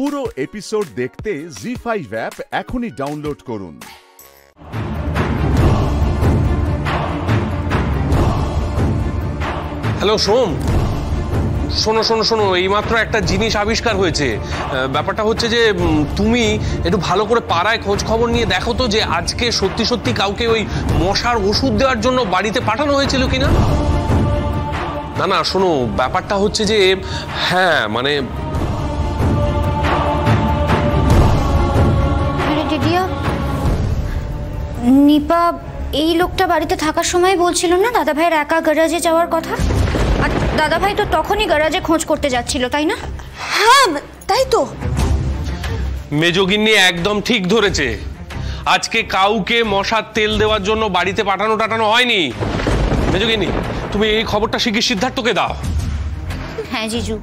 পুরো এপিসোড দেখতে জি5 অ্যাপ এখনই ডাউনলোড করুন। হ্যালো সোম, শোনো শোনো শোনো, এইমাত্র একটা জিনিস আবিষ্কার হয়েছে। ব্যাপারটা হচ্ছে যে তুমি একটু ভালো করে পাড়ায় খোঁজ খবর নিয়ে দেখো তো যে আজকে সত্যি সত্যি কাউকে ওই মশার ওষুধ দেওয়ার জন্য বাড়িতে পাঠানো হয়েছিল কিনা। না না শোনো, ব্যাপারটা হচ্ছে যে হ্যাঁ মানে নিপা এই লোকটা বাড়িতে থাকার সময় বলছিল না দাদা ভাইয়ের একা গ্যারাজে যাওয়ার কথা, আর দাদা ভাই তো তখনই গ্যারাজে খোঁজ করতে যাচ্ছিল, তাই না? হ্যাঁ তাই তো। মেজগিন্নি একদম ঠিক ধরেছে, আজকে কাউকে মশার তেল দেওয়ার জন্য বাড়িতে পাঠানো হয়নি। মেজগিন্নি তুমি এই খবরটা শিগগির সিদ্ধার্থকে দাও। হ্যাঁ জিজু,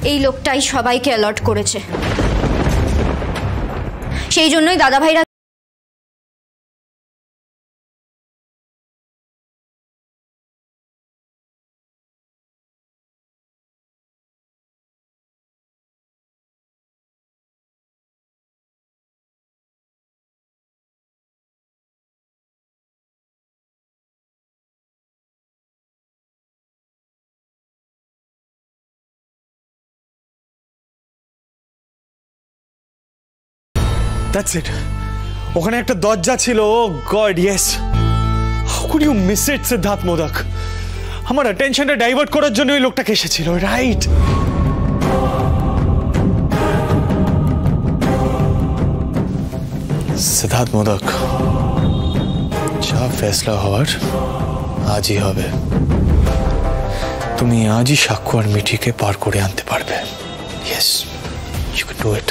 এই লোকটাই সবাইকে অ্যালার্ট করেছে, সেই জন্যই দাদা ভাইরা That's it. ওখানে একটা দরজা ছিল। Oh god yes, how could you miss it Siddhartha Modak. আমার অ্যাটেনশনটা ডাইভার্ট করার জন্য ওই লোকটাকে এসেছিল, রাইট? সিদ্ধার্থ মোদক, যা ফেসলা হওয়ার আজই হবে। তুমি আজই সাক্ষ্য আর মিঠিকে পার করে আনতে পারবে। Yes, you can do it.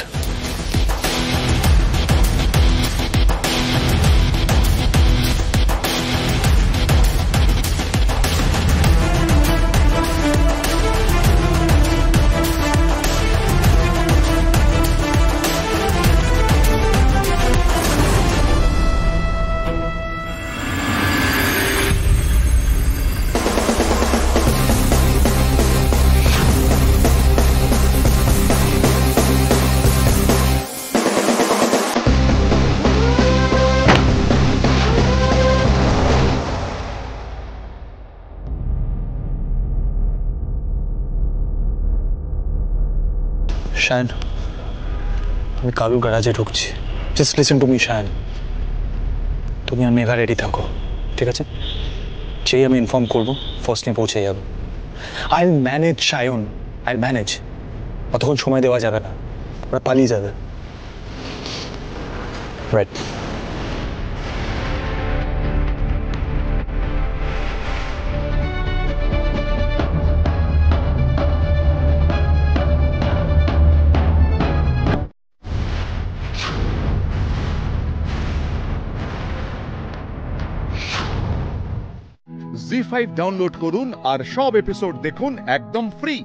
Shayan, আমি কালুর গ্যারাজে ঢুকছি। Just listen to me Shayan, তুমি আর মেঘা রেডি থাকো, ঠিক আছে? যেই আমি ইনফর্ম করবো ফার্স্ট নিয়ে পৌঁছে যাবো। I will manage Shayan, I will manage. অতক্ষণ সময় দেওয়া যাবে না, ওরা পালিয়ে যাবে। রাইট। জি5 ডাউনলোড করুন আর সব এপিসোড দেখুন একদম ফ্রি।